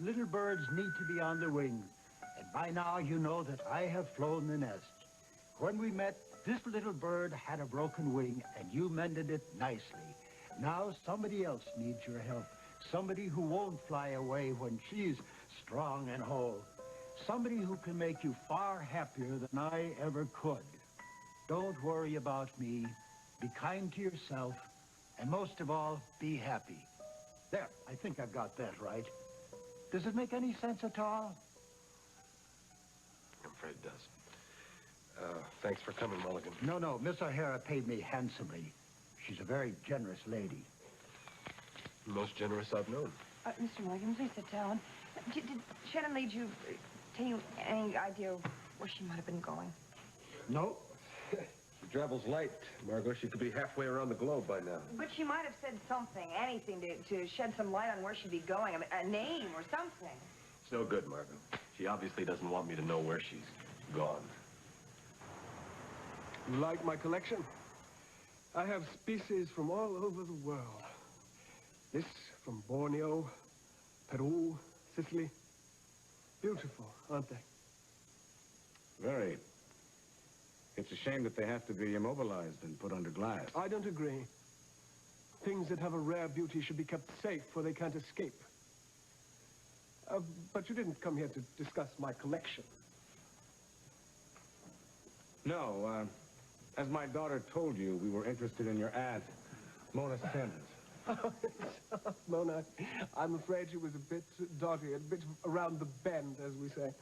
little birds need to be on the wing. And by now you know that I have flown the nest. When we met, this little bird had a broken wing, and you mended it nicely. Now somebody else needs your help. Somebody who won't fly away when she's strong and whole. Somebody who can make you far happier than I ever could. Don't worry about me. Be kind to yourself. And most of all, be happy. There, I think I've got that right. Does it make any sense at all? I'm afraid it does. Thanks for coming, Mulligan. No, Miss O'Hara paid me handsomely. She's a very generous lady. The most generous I've known. Mr. Mulligan, please sit down. Did Shannon lead you, tell you any idea where she might have been going? No. She travels light, Margot. She could be halfway around the globe by now. But she might have said something, anything to shed some light on where she'd be going. I mean, a name or something. It's no good, Margot. She obviously doesn't want me to know where she's gone. You like my collection? I have species from all over the world. This from Borneo, Peru, Sicily. Beautiful, aren't they? Very. It's a shame that they have to be immobilized and put under glass. I don't agree. Things that have a rare beauty should be kept safe where they can't escape. But you didn't come here to discuss my collection. No, as my daughter told you, we were interested in your aunt, Mona Sims. Mona, I'm afraid she was a bit dotty, a bit around the bend, as we say.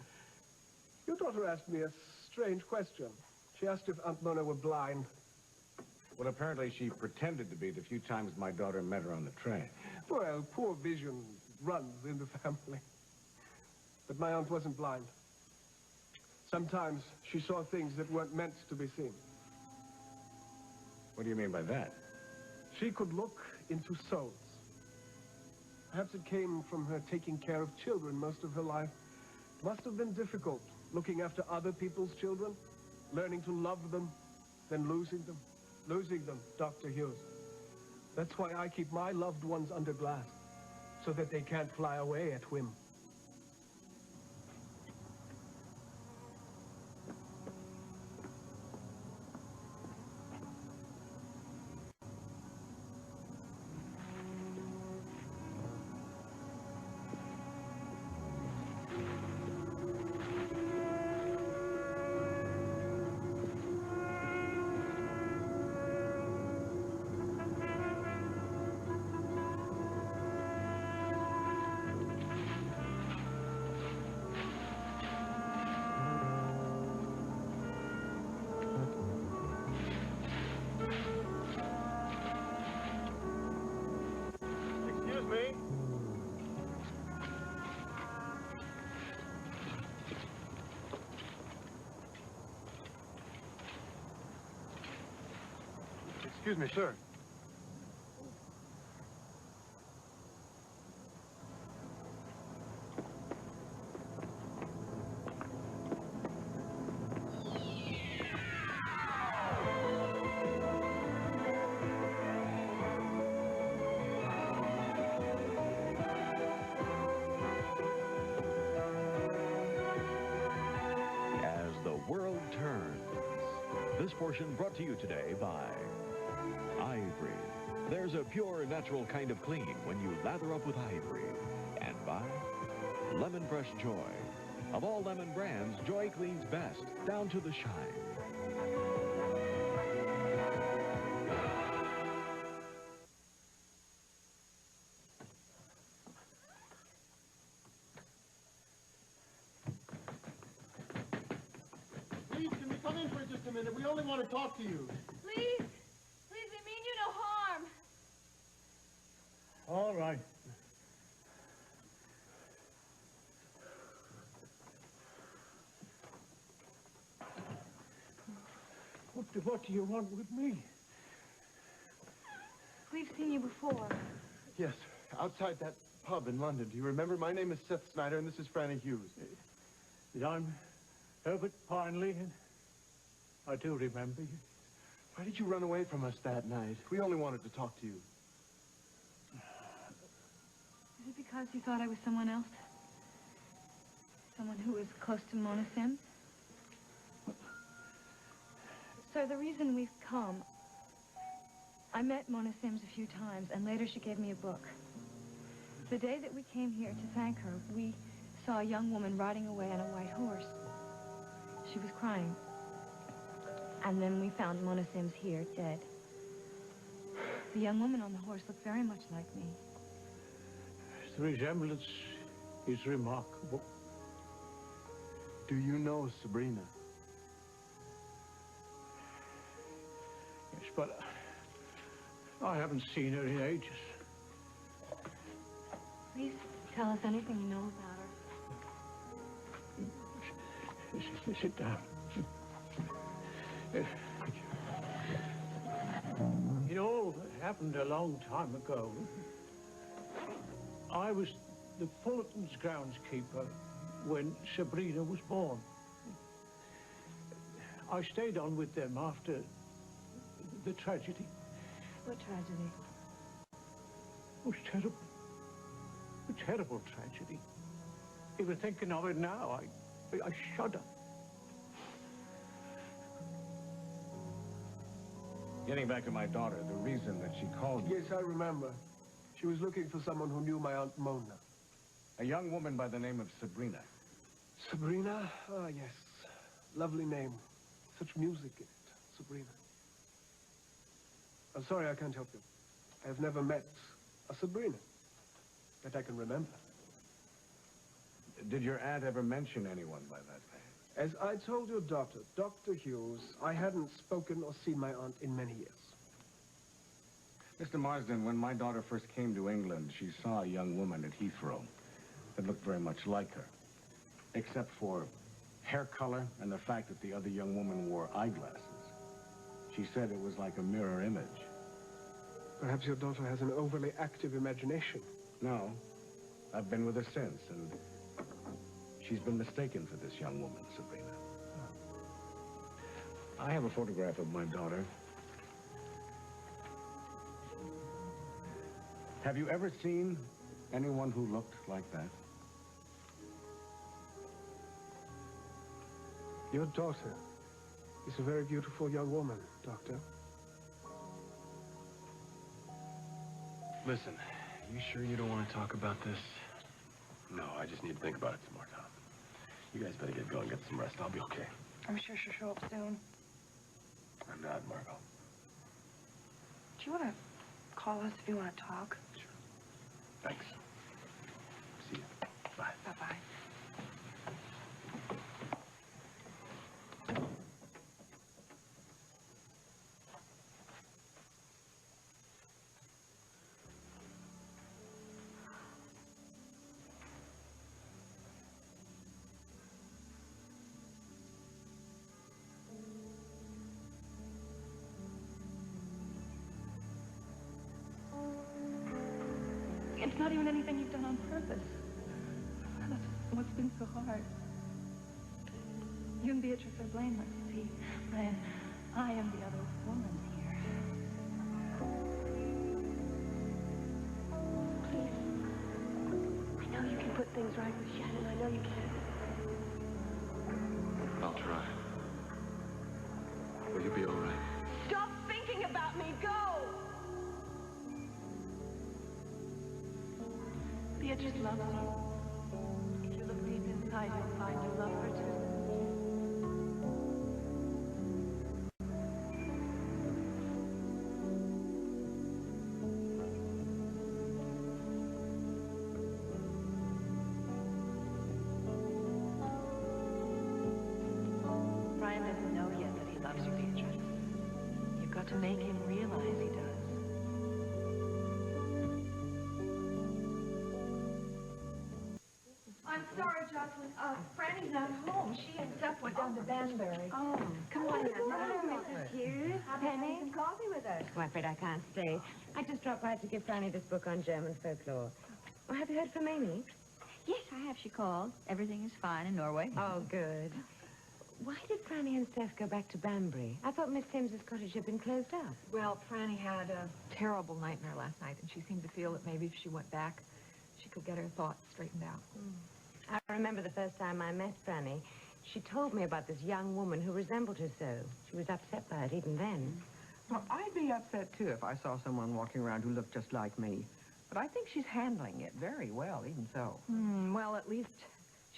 Your daughter asked me a strange question. She asked if Aunt Mona were blind. Well, apparently she pretended to be the few times my daughter met her on the train. Well, poor vision runs in the family. But my aunt wasn't blind. Sometimes she saw things that weren't meant to be seen. What do you mean by that? She could look into souls. Perhaps it came from her taking care of children most of her life. It must have been difficult, looking after other people's children, learning to love them, then losing them. Losing them, Dr. Hughes. That's why I keep my loved ones under glass, so that they can't fly away at whim. Excuse me, sir. As the world turns, this portion brought to you today by Ivory. There's a pure, natural kind of clean when you lather up with Ivory. And by Lemon Fresh Joy. Of all lemon brands, Joy cleans best, down to the shine. Please, can we come in for just a minute? We only want to talk to you. Please. Please, we mean you no harm. All right. What do you want with me? We've seen you before. Yes, outside that pub in London. Do you remember? My name is Seth Snyder, and this is Franny Hughes. I'm Herbert Parnley, and I do remember you. Why did you run away from us that night? We only wanted to talk to you. Is it because you thought I was someone else? Someone who is close to Mona Sims? Sir, the reason we've come... I met Mona Sims a few times, and later she gave me a book. The day that we came here to thank her, we saw a young woman riding away on a white horse. She was crying. And then we found Mona Sims here, dead. The young woman on the horse looked very much like me. The resemblance is remarkable. Do you know Sabrina? Yes, but I haven't seen her in ages. Please tell us anything you know about her. Sit down. It all happened a long time ago. I was the Fullerton's groundskeeper when Sabrina was born. I stayed on with them after the tragedy. What tragedy? It was terrible. A terrible tragedy. Even thinking of it now, I shudder. Getting back to my daughter, the reason that she called you... Yes, I remember. She was looking for someone who knew my Aunt Mona. A young woman by the name of Sabrina. Sabrina? Ah, yes. Lovely name. Such music in it. Sabrina. I'm sorry I can't help you. I have never met a Sabrina that I can remember. Did your aunt ever mention anyone by that name? As I told your daughter, Dr. Hughes, I hadn't spoken or seen my aunt in many years. Mr. Marsden, when my daughter first came to England, she saw a young woman at Heathrow that looked very much like her, except for hair color and the fact that the other young woman wore eyeglasses. She said it was like a mirror image. Perhaps your daughter has an overly active imagination. No, I've been with her since, and she's been mistaken for this young woman, Sabrina. I have a photograph of my daughter. Have you ever seen anyone who looked like that? Your daughter is a very beautiful young woman, Doctor. Listen, you sure you don't want to talk about this? No, I just need to think about it some more, Tom. You guys better get going, get some rest. I'll be okay. I'm sure she'll show up soon. I'm not, Margot. Do you want to call us if you want to talk? Sure. Thanks. See you. Bye. Bye-bye. It's not even anything you've done on purpose. That's what's been so hard. You and Beatrice are blameless, see? And I am the other woman here. Please. I know you can put things right with Shannon. I know you can. I'll try. Will you be all right? Stop thinking about me. Go! Beatrice loves you. If you look deep inside, you'll find you love her too. Brian doesn't know yet that he loves you, Beatrice. You've got to make him realize he does. I'm sorry, Jocelyn. Franny's not home. She and Seth went down to Banbury. Oh, come on in. Hello, Mrs. Hughes. Penny? Some coffee with us. Well, I'm afraid I can't stay. I just dropped by to give Franny this book on German folklore. Well, have you heard from Amy? Yes, I have. She called. Everything is fine in Norway. Oh, good. Why did Franny and Steph go back to Banbury? I thought Miss Timms' cottage had been closed up. Well, Franny had a terrible nightmare last night, and she seemed to feel that maybe if she went back, she could get her thoughts straightened out. I remember the first time I met Franny. She told me about this young woman who resembled her so. She was upset by it even then. Well, I'd be upset, too, if I saw someone walking around who looked just like me. But I think she's handling it very well, even so. Well, at least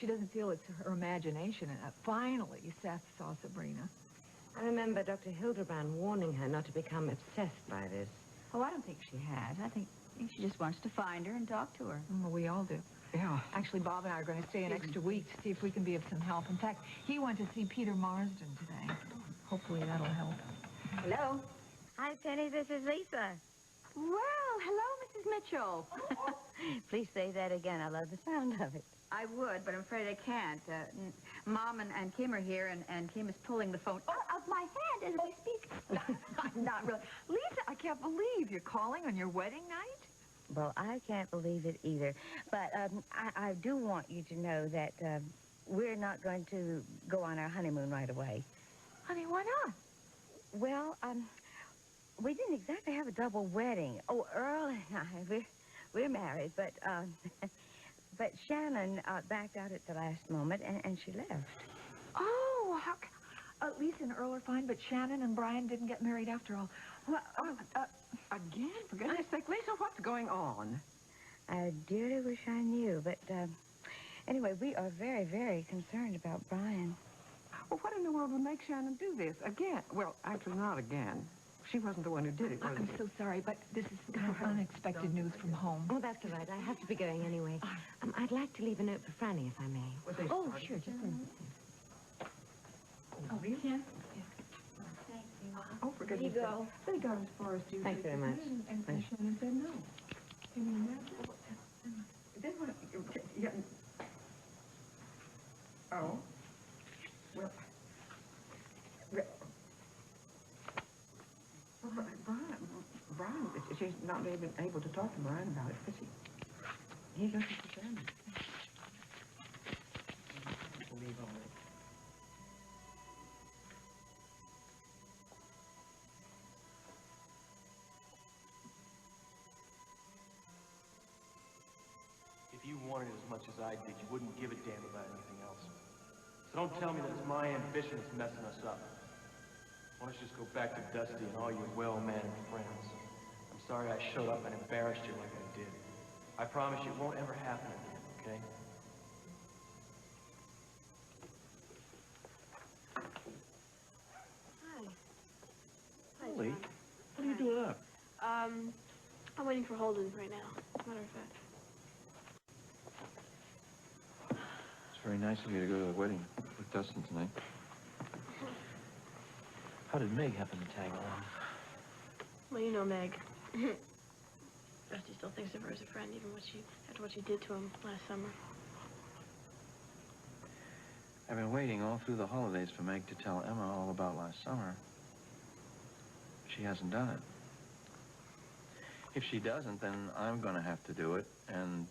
she doesn't feel it's her imagination. And finally, Seth saw Sabrina. I remember Dr. Hildebrand warning her not to become obsessed by this. Oh, I don't think she has. I think she just wants to find her and talk to her. Well, we all do. Yeah. Actually, Bob and I are going to stay an extra week to see if we can be of some help. In fact, he went to see Peter Marsden today. Hopefully that'll help. Hello. Hi, Penny. This is Lisa. Well, hello, Mrs. Mitchell. Please say that again. I love the sound of it. I would, but I'm afraid I can't. Mom and Kim are here, and Kim is pulling the phone out of my hand as we speak. Not really. Lisa, I can't believe you're calling on your wedding night. Well, I can't believe it either. But I do want you to know that we're not going to go on our honeymoon right away. Honey, why not? Well, we didn't exactly have a double wedding. Oh, Earl and I, we're married, but but Shannon backed out at the last moment, and she left. Oh, Lisa and Earl are fine, but Shannon and Brian didn't get married after all. Well, Again, for goodness sake, Lisa, what's going on? I dearly wish I knew, but anyway, we are very, very concerned about Brian. Well, what in the world would make Shannon do this? Again? Well, actually, not again. She wasn't the one who did it, was I'm so sorry, but this is kind of unexpected news from home. Oh, that's all right. I have to be going anyway. I'd like to leave a note for Franny, if I may. Oh, sure, just a minute. Oh, you can? Oh, for goodness sake. They got as far as Tuesday. Thanks very much. And Shannon said no. I mean, then what? Yeah. Oh. Well. Brian, she's not even able to talk to Brian about it, is she? He looks at the family. Believe on it. If you wanted it as much as I did, you wouldn't give a damn about anything else. So don't tell me that it's my ambition that's messing us up. Why don't you just go back to Dusty and all your well-mannered friends? I'm sorry I showed up and embarrassed you like I did. I promise you it won't ever happen again, okay? Hi, Lee, John. what are you doing up? I'm waiting for Holden right now, as a matter of fact. It's very nice of you to go to the wedding with Dustin tonight. How did Meg happen to tag along? Well, you know Meg. Dusty still thinks of her as a friend, even after what she did to him last summer. I've been waiting all through the holidays for Meg to tell Emma all about last summer. She hasn't done it. If she doesn't, then I'm going to have to do it, and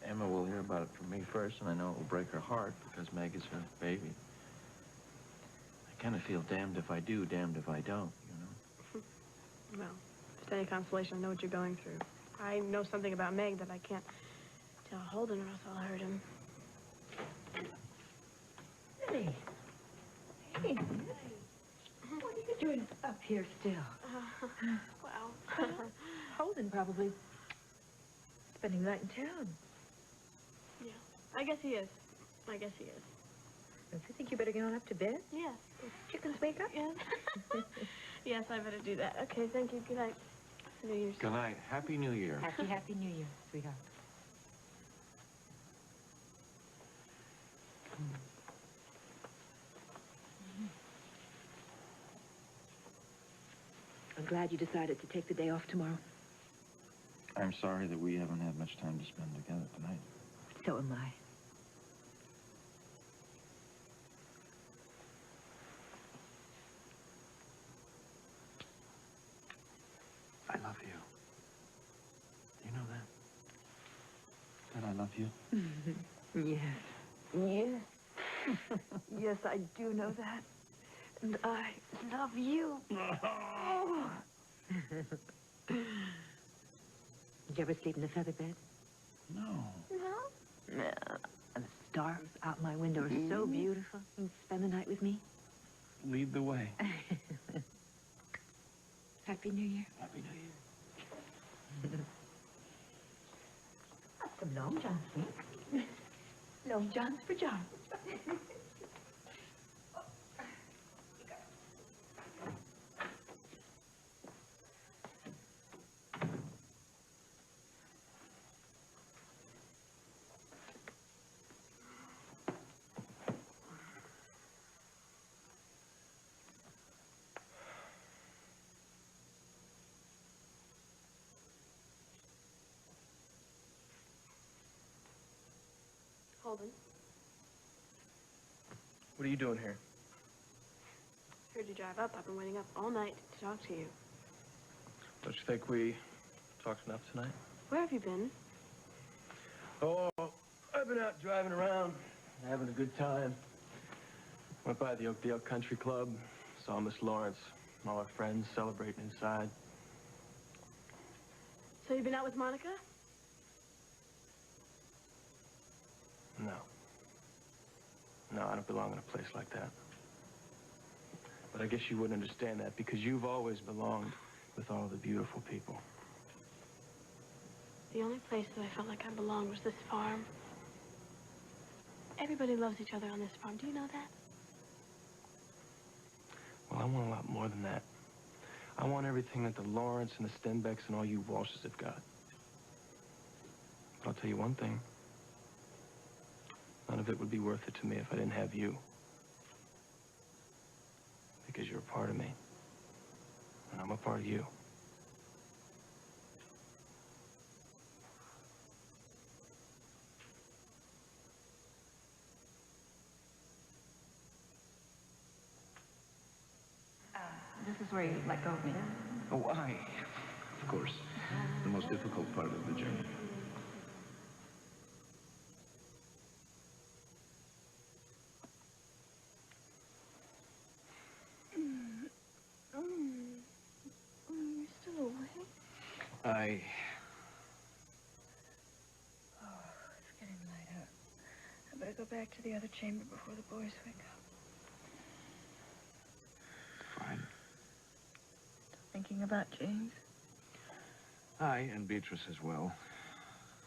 Emma will hear about it from me first, and I know it will break her heart because Meg is her baby. I kind of feel damned if I do, damned if I don't, you know? Well, if it's any consolation, I know what you're going through. I know something about Meg that I can't tell Holden, or else I'll hurt him. Hey. Hey. What are you doing up here still? Wow. Holden probably spending the night in town. Yeah, I guess he is. I guess he is. Don't you think you better get on up to bed? Yes. Chickens wake up? Yes. Yes, I better do that. Okay, thank you. Good night. New Year's. Good night. Happy New Year. Happy New Year, sweetheart. I'm glad you decided to take the day off tomorrow. I'm sorry that we haven't had much time to spend together tonight. So am I. I love you. Do you know that? That I love you? Yes. Yes. Yes, I do know that. And I love you. Oh. Did you ever sleep in a feather bed? No. No? No. stars out my window are so beautiful. You can spend the night with me. Lead the way. Happy New Year. Happy New Year. Some long johns, see? Long johns for John. Holden, What are you doing here? heard you drive up. I've been waiting up all night to talk to you. Don't you think we talked enough tonight? Where have you been? Oh, I've been out driving around, having a good time. Went by the Oakdale Country Club, saw Miss Lawrence, all our friends celebrating inside. So you've been out with Monica? No. No, I don't belong in a place like that. But I guess you wouldn't understand that because you've always belonged with all the beautiful people. The only place that I felt like I belonged was this farm. Everybody loves each other on this farm. Do you know that? Well, I want a lot more than that. I want everything that the Lawrence and the Stenbecks and all you Walshes have got. But I'll tell you one thing. None of it would be worth it to me if I didn't have you. Because you're a part of me. And I'm a part of you. This is where you let go of me. Oh, of course. The most difficult part of the journey. You're still awake? I... Oh, it's getting light out. I better go back to the other chamber before the boys wake up. Fine. Thinking about James? I, and Beatrice as well.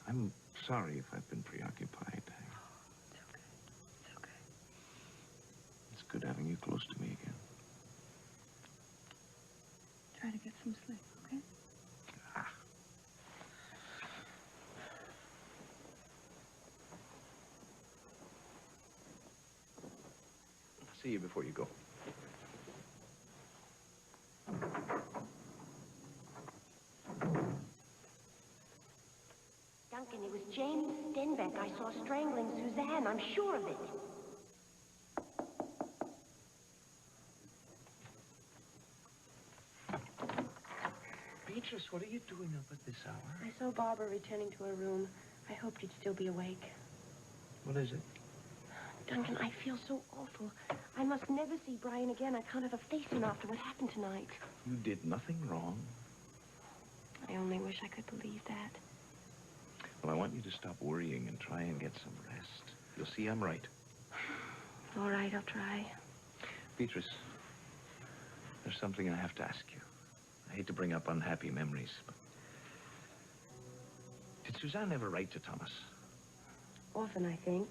I'm sorry if I've been preoccupied. It's okay. It's okay. It's good having you close to me again. Try to get some sleep, okay? I'll see you before you go. Duncan, it was James Stenbeck I saw strangling Suzanne. I'm sure of it. Beatrice, what are you doing up at this hour? I saw Barbara returning to her room. I hoped you'd still be awake. What is it? Duncan, I feel so awful. I must never see Brian again. I can't have a face him after what happened tonight. You did nothing wrong. I only wish I could believe that. Well, I want you to stop worrying and try and get some rest. You'll see I'm right. All right, I'll try. Beatrice, there's something I have to ask you. I hate to bring up unhappy memories, but... Did Suzanne ever write to Thomas? Often, I think.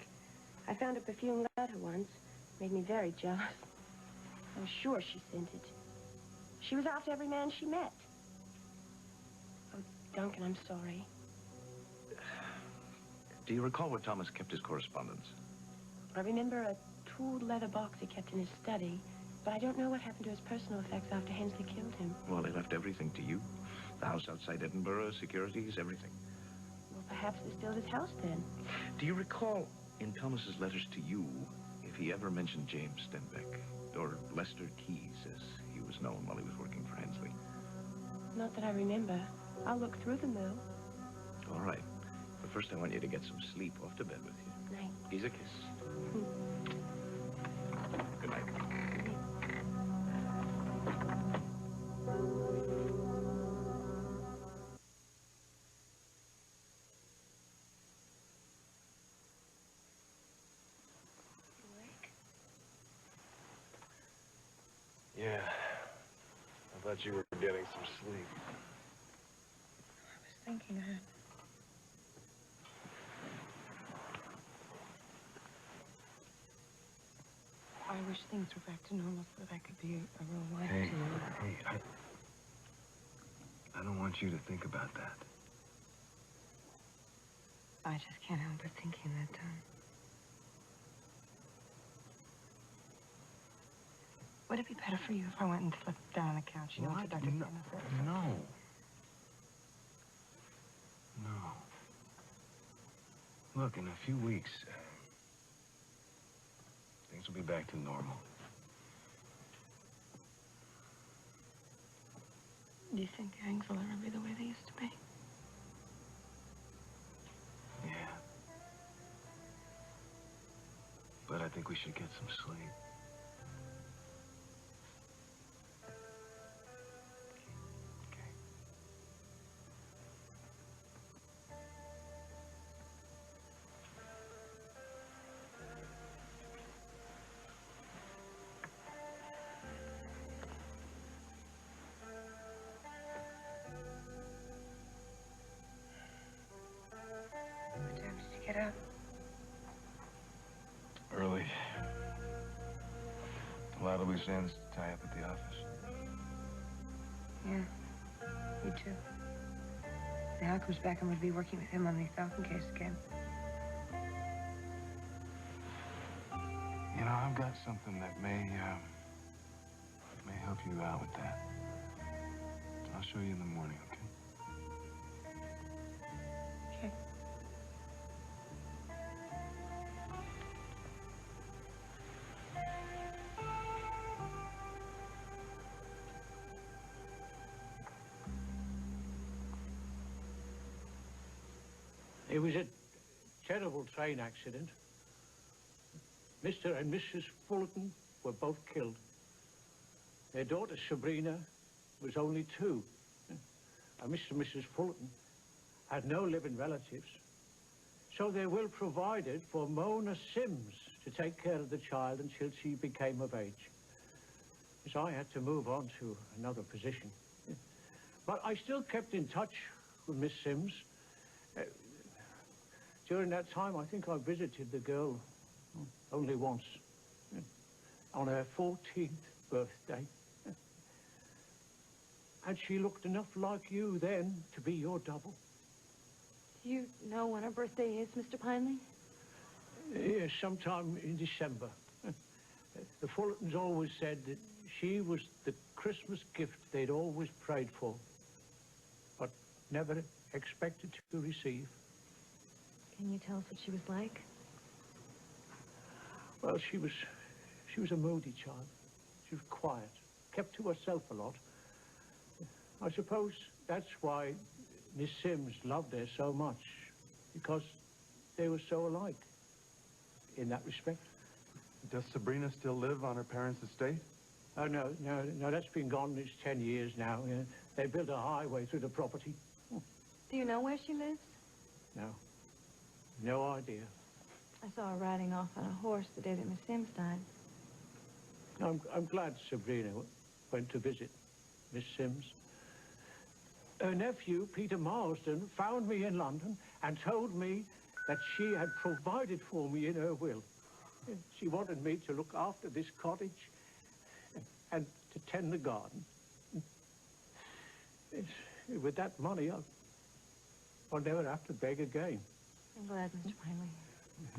I found a perfumed letter once. Made me very jealous. I'm sure she sent it. She was after every man she met. Oh, Duncan, I'm sorry. Do you recall where Thomas kept his correspondence? I remember a tooled leather box he kept in his study, but I don't know what happened to his personal effects after Hensley killed him. Well, they left everything to you. The house outside Edinburgh, securities, everything. Well, perhaps they stole his house then. Do you recall in Thomas's letters to you if he ever mentioned James Stenbeck, or Lester Keyes, as he was known while he was working for Hensley? Not that I remember. I'll look through them, though. All right. But first I want you to get some sleep. Off to bed with you. Night. He's a kiss. Good night. Thought you were getting some sleep. I was thinking I wish things were back to normal so that I could be a real wife to you. Hey, I don't want you to think about that. I just can't help but thinking that, would it be better for you if I went and slipped down on the couch, you know, to Dr. No. No. No. Look, in a few weeks, things will be back to normal. Do you think things will ever be the way they used to be? Yeah. But I think we should get some sleep. What time did you get up? Early. A lot of loose ends to tie up at the office. Yeah, me too. If Hal comes back, I'm going to be working with him on the Falcon case again. You know, I've got something that may help you out with that. I'll show you in the morning, okay? Okay. It was a terrible train accident. Mr. and Mrs. Fullerton were both killed. Their daughter, Sabrina, was only 2. And Mr. and Mrs. Fullerton had no living relatives. So their will provided for Mona Sims to take care of the child until she became of age. So I had to move on to another position. But I still kept in touch with Miss Sims. During that time, I think I visited the girl only once, on her 14th birthday. And she looked enough like you then to be your double. Do you know when her birthday is, Mr. Pineley? Yes, sometime in December. The Fullertons always said that she was the Christmas gift they'd always prayed for, but never expected to receive. Can you tell us what she was like? Well, she was a moody child. She was quiet, kept to herself a lot. I suppose that's why Miss Sims loved her so much, because they were so alike in that respect. Does Sabrina still live on her parents' estate? Oh, no, that's been gone. It's 10 years now. Yeah. They built a highway through the property. Do you know where she lives? No idea. I saw her riding off on a horse the day that Miss Sims died. I'm glad Sabrina went to visit Miss Sims. Her nephew, Peter Marsden, found me in London and told me that she had provided for me in her will. She wanted me to look after this cottage and to tend the garden. With that money, I'll never have to beg again. I'm glad, Mr. Pineley.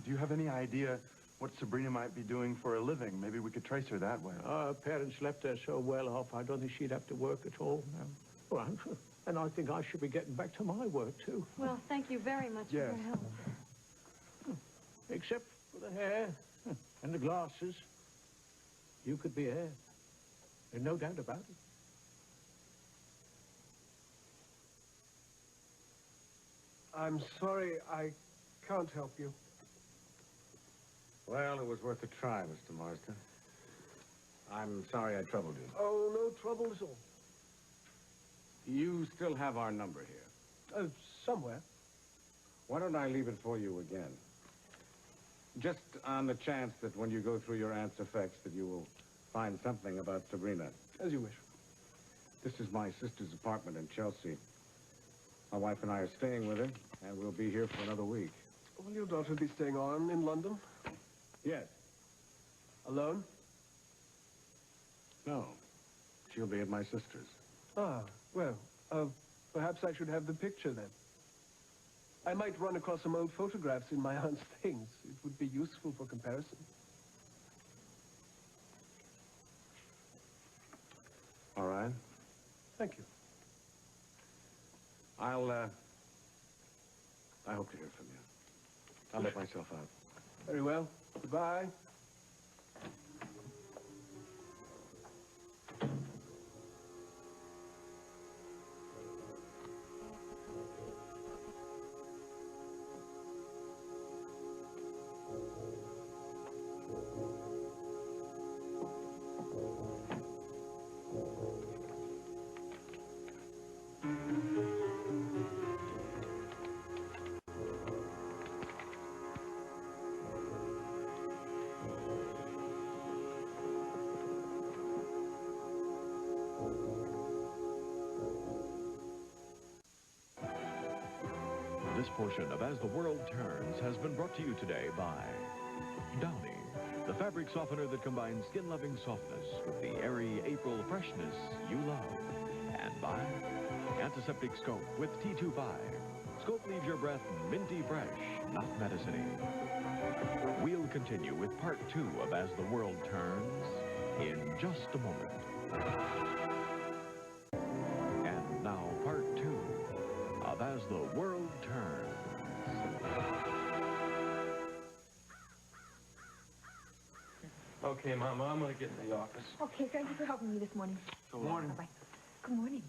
Do you have any idea what Sabrina might be doing for a living? Maybe we could trace her that way. Her parents left her so well off, I don't think she'd have to work at all now. Well, and I think I should be getting back to my work, too. Well, thank you very much for your help. Except for the hair and the glasses, you could be her. There's no doubt about it. I'm sorry, I can't help you. Well, it was worth a try, Mr. Marsden. I'm sorry I troubled you. Oh, no trouble at all. You still have our number here? Somewhere. Why don't I leave it for you again? Just on the chance that when you go through your aunt's effects that you will find something about Sabrina. As you wish. This is my sister's apartment in Chelsea. My wife and I are staying with her, and we'll be here for another week. Will your daughter be staying on in London? Yes. Alone? No. She'll be at my sister's. Ah, well, perhaps I should have the picture then. I might run across some old photographs in my aunt's things. It would be useful for comparison. All right. Thank you. I hope to hear from you. I'll let myself out. Very well. Goodbye. This portion of As the World Turns has been brought to you today by Downy, the fabric softener that combines skin-loving softness with the airy April freshness you love. And by Antiseptic Scope with T25. Scope leaves your breath minty fresh, not medicine-y. We'll continue with part 2 of As the World Turns in just a moment. And now part 2 of As the World Turns. Okay, Mama, I'm gonna get in the office. Okay, thank you for helping me this morning. Good morning. Bye-bye. Good morning.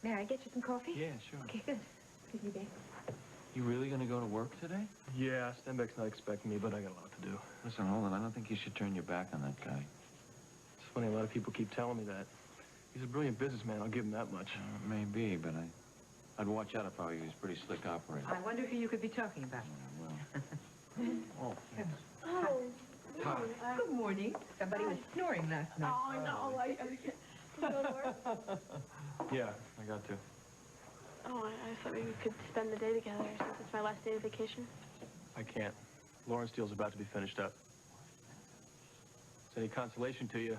May I get you some coffee? Yeah, sure. Okay, good. Excuse me, babe. You really gonna go to work today? Yeah, Stenbeck's not expecting me, but I got a lot to do. Listen, Holden, I don't think you should turn your back on that guy. It's funny, a lot of people keep telling me that. He's a brilliant businessman, I'll give him that much. Maybe, but I'd watch out if I were you. He's a pretty slick operator. I wonder who you could be talking about. Oh. Hi. Good morning. Somebody was snoring last night. Oh, no, I can't go to work. Yeah, I got to. Oh, I thought maybe we could spend the day together since it's my last day of vacation. I can't. Lawrence deal's about to be finished up. It's any consolation to you,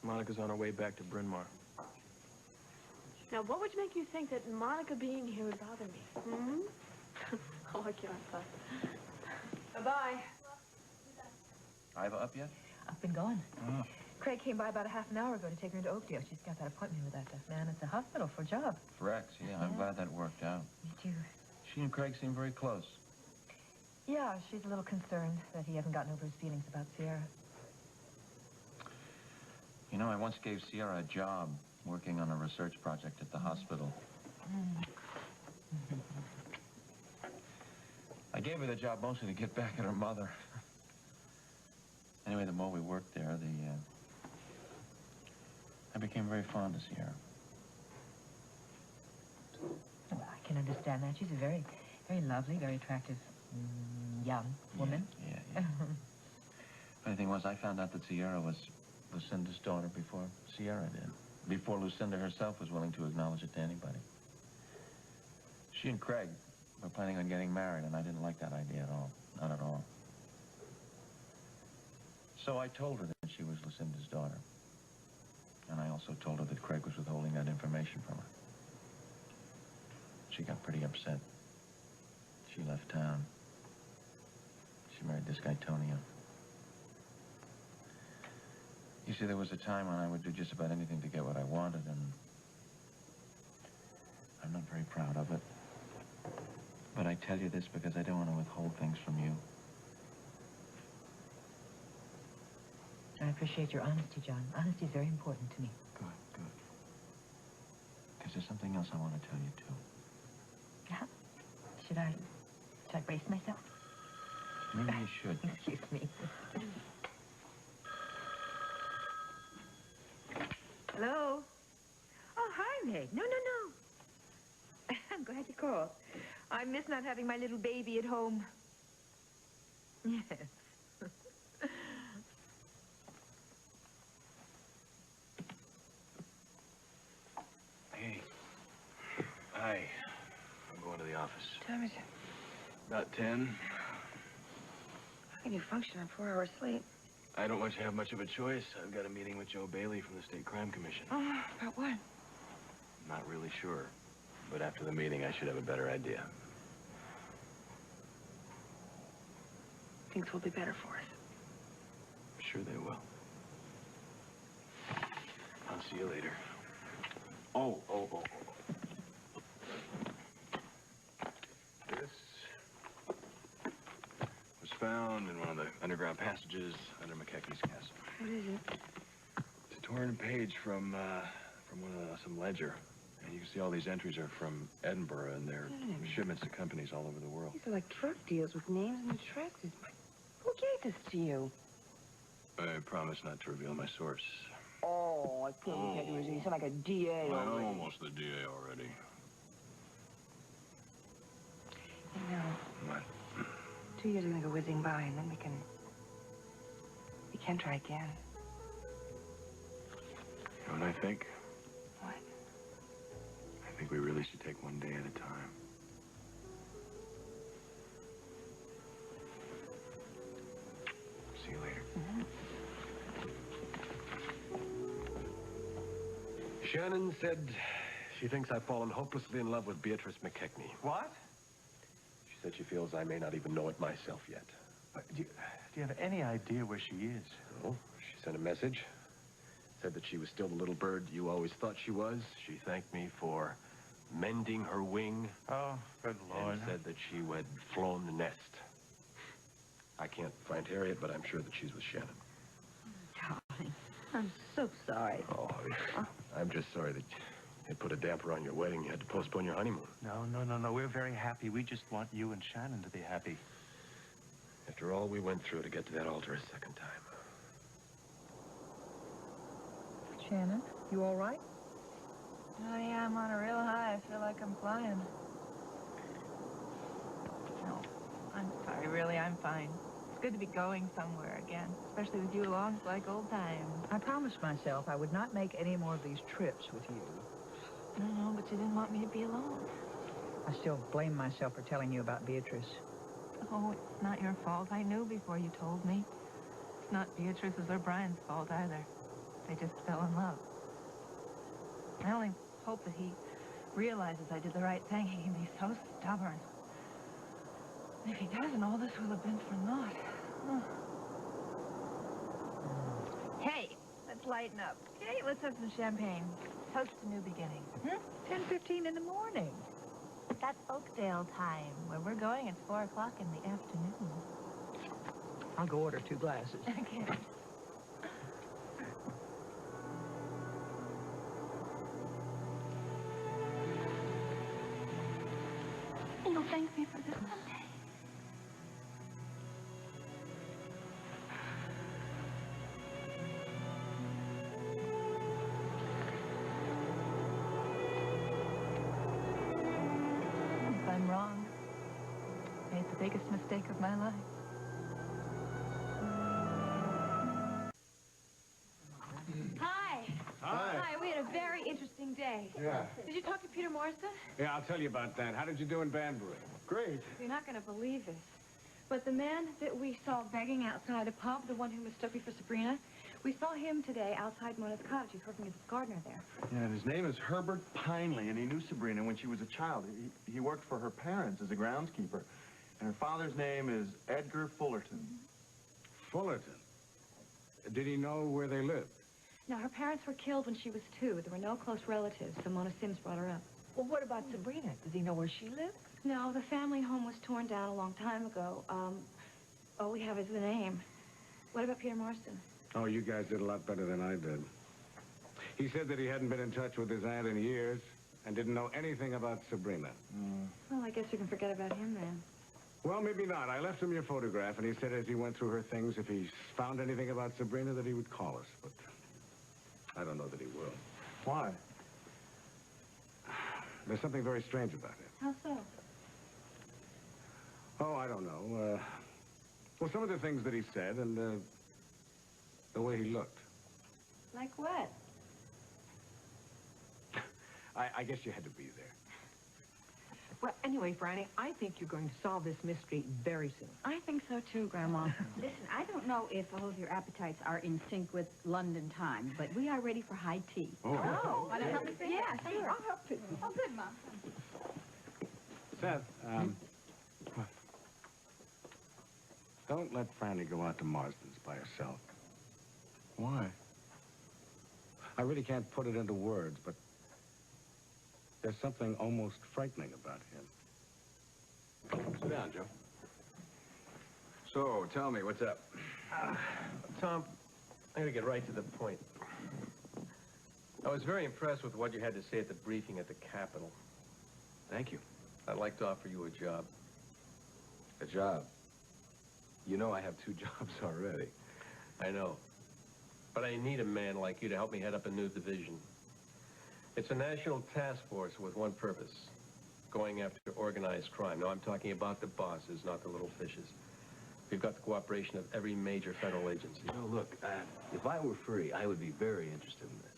Monica's on her way back to Bryn Mawr. Now, what would make you think that Monica being here would bother me? Hmm? Oh, I can't. Bye-bye. Iva up yet? Up and gone. Oh. Craig came by about a half an hour ago to take her into Oakdale. She's got that appointment with that man at the hospital for a job. For X, yeah. I'm glad that worked out. Me too. She and Craig seem very close. Yeah, she's a little concerned that he hasn't gotten over his feelings about Sierra. You know, I once gave Sierra a job working on a research project at the hospital. I gave her the job mostly to get back at her mother. Anyway, the more we worked there, I became very fond of Sierra. Well, I can understand that. She's a very, very lovely, very attractive young woman. Yeah. Funny thing was, I found out that Sierra was Lucinda's daughter before Sierra did. Before Lucinda herself was willing to acknowledge it to anybody. She and Craig were planning on getting married, and I didn't like that idea at all. Not at all. So I told her that she was Lucinda's daughter. And I also told her that Craig was withholding that information from her. She got pretty upset. She left town. She married this guy, Tonio. You see, there was a time when I would do just about anything to get what I wanted, and I'm not very proud of it. But I tell you this because I don't want to withhold things from you. I appreciate your honesty, John. Honesty is very important to me. Good. Because there's something else I want to tell you, too. Yeah? Should I brace myself? Maybe you should. Excuse me. Hello? Oh, hi, Meg. No. I'm glad you called. I miss not having my little baby at home. Yes. time is it? About 10. How can you function on 4 hours sleep? I don't have much of a choice. I've got a meeting with Joe Bailey from the State Crime Commission. Oh, about what? Not really sure. But after the meeting, I should have a better idea. Things will be better for us. Sure they will. I'll see you later. Oh. This was found in one of the underground passages under McKechnie's castle. What is it? It's a torn page from some ledger. And you can see all these entries are from Edinburgh, and they're shipments to companies all over the world. These are like drug deals with names and addresses. Who gave this to you? I promise not to reveal my source. Oh, I couldn't take it. You sound like a DA I'm already. almost the DA already. You know, What? 2 years are gonna go whizzing by, and then we can try again. You know what I think? What? I think we really should take one day at a time. See you later. Shannon said she thinks I've fallen hopelessly in love with Beatrice McKechnie. What? She said she feels I may not even know it myself yet. Do you have any idea where she is? No, she sent a message. Said that she was still the little bird you always thought she was. She thanked me for mending her wing. Oh, good Lord. And said that she had flown the nest. I can't find Harriet, but I'm sure that she's with Shannon. Darling, I'm so sorry. Oh, I'm just sorry that it put a damper on your wedding. You had to postpone your honeymoon. No. We're very happy. We just want you and Shannon to be happy. After all we went through to get to that altar a second time. Shannon, you all right? Oh, yeah, I'm on a real high. I feel like I'm flying. No, I'm sorry, really, I'm fine. It's good to be going somewhere again, especially with you along. It's like old times. I promised myself I would not make any more of these trips with you. No, but you didn't want me to be alone. I still blame myself for telling you about Beatrice. Oh, it's not your fault. I knew before you told me. It's not Beatrice's or Brian's fault either. They just fell in love. I only hope that he realizes I did the right thing. He can be so stubborn. If he doesn't, all this will have been for naught. Oh. Hey, let's lighten up. Okay, let's have some champagne. Toast to new beginnings. 10:15 in the morning. That's Oakdale time. Where we're going, it's 4 o'clock in the afternoon. I'll go order 2 glasses. Okay. You'll thank me for this someday. If I'm wrong, I made the biggest mistake of my life. Hi. Hi. We had a very interesting day. Yeah. Did you talk to Peter Morrison? Yeah, I'll tell you about that. How did you do in Banbury? Great. You're not going to believe this. But the man that we saw begging outside a pub, the one who mistook me for Sabrina, we saw him today outside Mona's cottage. He's working as a gardener there. Yeah, and his name is Herbert Pineley, and he knew Sabrina when she was a child. He worked for her parents as a groundskeeper. And her father's name is Edgar Fullerton. Fullerton? Did he know where they lived? Now, her parents were killed when she was 2. There were no close relatives, so Mona Sims brought her up. Well, what about Sabrina? Does he know where she lived? No, the family home was torn down a long time ago. All we have is the name. What about Peter Morrison? Oh, you guys did a lot better than I did. He said that he hadn't been in touch with his aunt in years and didn't know anything about Sabrina. Well, I guess we can forget about him then. Well, maybe not. I left him your photograph, and he said as he went through her things, if he found anything about Sabrina, that he would call us. But I don't know that he will. Why? There's something very strange about it. How so? Oh, I don't know. Well, some of the things that he said and the way he looked. Like what? I guess you had to be there. Well, anyway, Franny, I think you're going to solve this mystery very soon. I think so too, Grandma. Listen, I don't know if all of your appetites are in sync with London time, but we are ready for high tea. Oh. Want to help me say Yeah, that? sure. I'll help you. Oh, good, Mom. Seth, don't let Franny go out to Marsden's by herself. Why? I really can't put it into words, but there's something almost frightening about him. Sit down, Joe. So, tell me, what's up? Tom, I'm going to get right to the point. I was very impressed with what you had to say at the briefing at the Capitol. Thank you. I'd like to offer you a job. A job? You know I have 2 jobs already. I know. But I need a man like you to help me head up a new division. It's a national task force with one purpose, going after organized crime. No, I'm talking about the bosses, not the little fishes. We've got the cooperation of every major federal agency. No, look, if I were free, I would be very interested in this.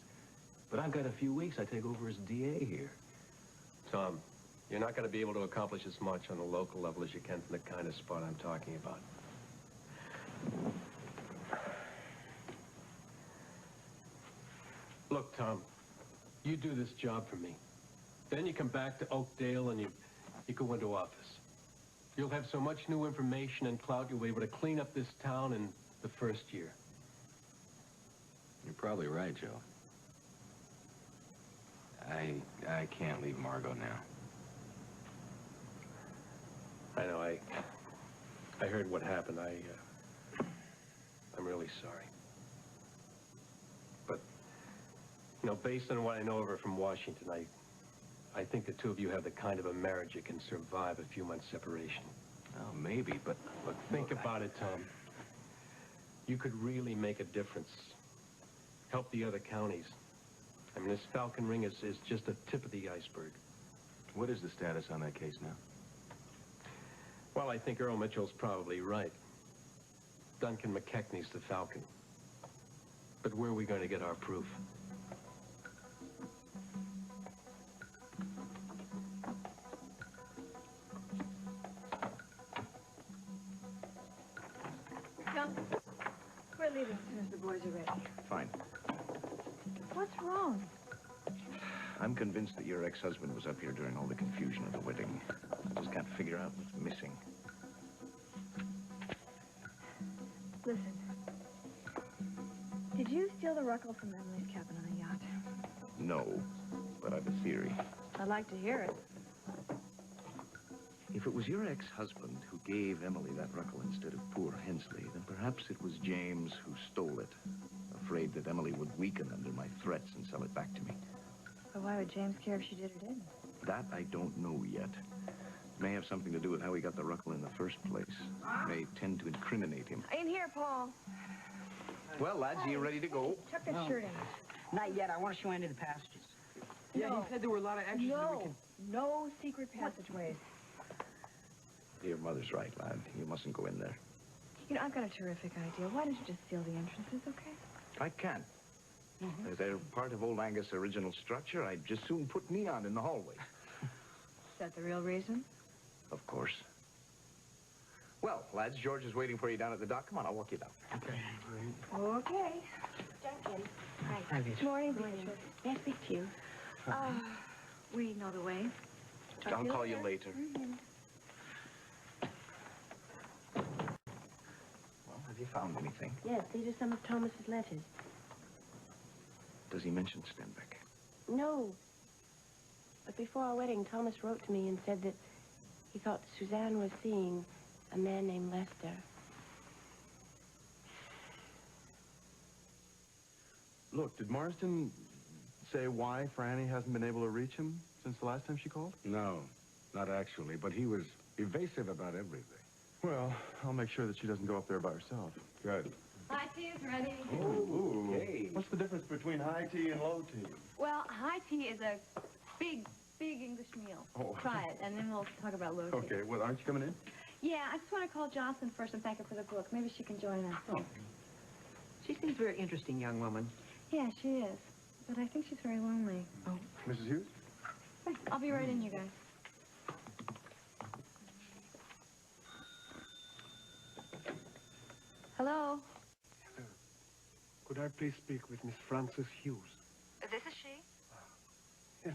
But I've got a few weeks. I take over as DA here. Tom, you're not going to be able to accomplish as much on the local level as you can from the kind of spot I'm talking about. Look, Tom, you do this job for me. Then you come back to Oakdale and you go into office. You'll have so much new information and clout, you'll be able to clean up this town in the first year. You're probably right, Joe. I can't leave Margot now. I know, I heard what happened. I'm really sorry. But, you know, based on what I know of her from Washington, I think the two of you have the kind of a marriage that can survive a few months separation. Oh, maybe, but look... Think about it, Tom. You could really make a difference. Help the other counties. I mean, this Falcon Ring is just a tip of the iceberg. What is the status on that case now? Well, I think Earl Mitchell's probably right. Duncan McKechnie's the Falcon. But where are we going to get our proof? John, we're leaving as soon as the boys are ready. Fine. What's wrong? I'm convinced that your ex-husband was up here during all the confusion of the wedding. I just can't figure out what's missing. Listen. Did you steal the ruckle from Emily's cabin on the yacht? No, but I've a theory. I'd like to hear it. If it was your ex-husband who gave Emily that ruckle instead of poor Hensley, then perhaps it was James who stole it, afraid that Emily would weaken under my threats and sell it back to me. But why would James care if she did or didn't? That I don't know yet. It may have something to do with how he got the ruckle in the first place. It may tend to incriminate him. In here, Paul. Well, lads, are you ready to go? Tuck that shirt in. Not yet. I want to show into the passages. Yeah, he said there were a lot of extras that we can... No secret passageways. Your mother's right, lad. You mustn't go in there. You know, I've got a terrific idea. Why don't you just seal the entrances, okay? I can't. If they're part of old Angus' original structure, I'd just soon put neon in the hallway. Is that the real reason? Of course. Well, lads, George is waiting for you down at the dock. Come on, I'll walk you down. Okay. Okay. Duncan. Hi. Good morning, Beatrice. May I speak to you? We know the way. I'll call you later. Well, have you found anything? Yes, these are some of Thomas's letters. Does he mention Stenbeck? No. But before our wedding, Thomas wrote to me and said that he thought Suzanne was seeing a man named Lester. Look, did Marsden say why Franny hasn't been able to reach him since the last time she called? No, not actually, but he was evasive about everything. Well, I'll make sure that she doesn't go up there by herself. Good. High tea is ready. Ooh. Okay. What's the difference between high tea and low tea? Well, high tea is a big English meal. Oh. Try it, and then we'll talk about low tea. Okay, well, aren't you coming in? Yeah, I just want to call Jocelyn first and thank her for the book. Maybe she can join us. Oh. She seems a very interesting young woman. Yeah, she is. But I think she's very lonely. Oh. Mrs. Hughes? I'll be right in, you guys. Hello? Hello. Could I please speak with Miss Frances Hughes? This is she.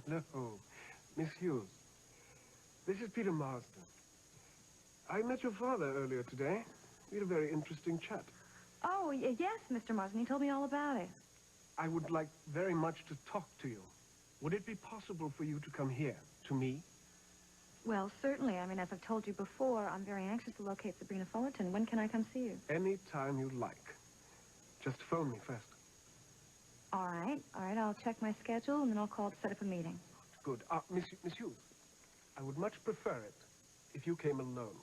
Hello, Miss Hughes. This is Peter Marsden. I met your father earlier today. We had a very interesting chat. Oh, yes, Mr. Marsden. He told me all about it. I would like very much to talk to you. Would it be possible for you to come here, to me? Well, certainly. I mean, as I've told you before, I'm very anxious to locate Sabrina Fullerton. When can I come see you? Any time you like. Just phone me first. All right. All right, I'll check my schedule, and then I'll call to set up a meeting. Good. Miss Hughes, I would much prefer it if you came alone.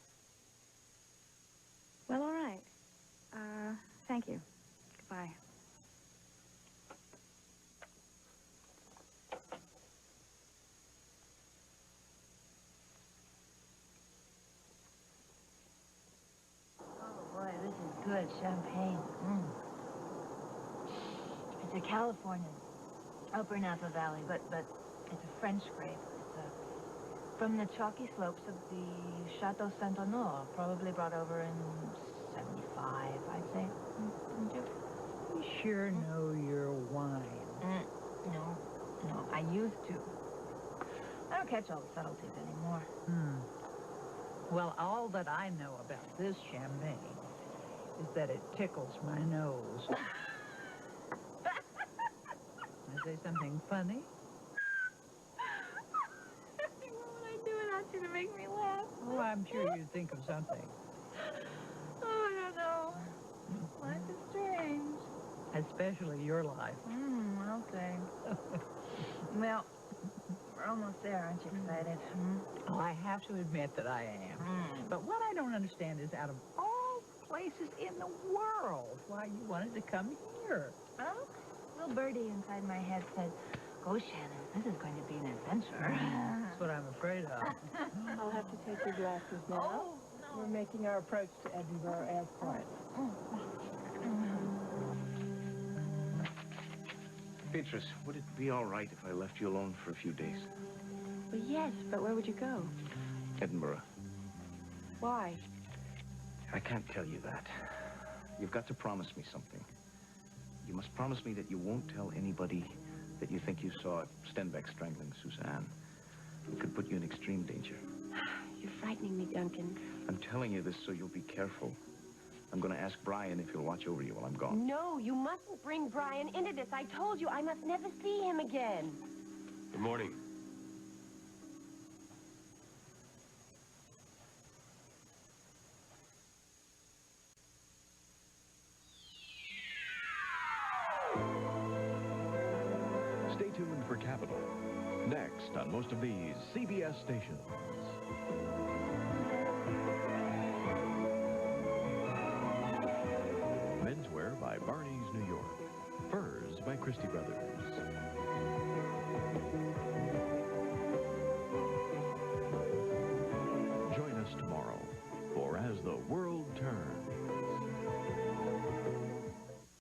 Well, all right. Thank you. Goodbye. Oh, boy, this is good champagne. It's a Californian, Upper Napa Valley, but it's a French grape. It's from the chalky slopes of the Chateau Saint-Honore, probably brought over in 75, I'd say. Don't you? You sure know your wine. No, I used to. I don't catch all the subtleties anymore. Well, all that I know about this champagne is that it tickles my nose. I say something funny? What would I do without you to make me laugh? Oh, I'm sure you'd think of something. Oh, I don't know. Life is strange. Especially your life. I'll say. Well, we're almost there. Aren't you excited? Oh, I have to admit that I am. But what I don't understand is out of all places in the world, why you wanted to come here. Well, little birdie inside my head said, go, Shannon. This is going to be an adventure. That's what I'm afraid of. I'll have to take your glasses now. Oh, no. We're making our approach to Edinburgh Airport. Beatrice, would it be all right if I left you alone for a few days? Well, yes, but where would you go? Edinburgh. Why? I can't tell you that. You've got to promise me something. You must promise me that you won't tell anybody that you think you saw Stenbeck strangling Suzanne. It could put you in extreme danger. You're frightening me, Duncan. I'm telling you this so you'll be careful. I'm going to ask Brian if he'll watch over you while I'm gone. No, you mustn't bring Brian into this. I told you I must never see him again. Good morning. Stay tuned for Capital. Next on most of these CBS stations. Menswear by Barney's New York. Furs by Christie Brothers.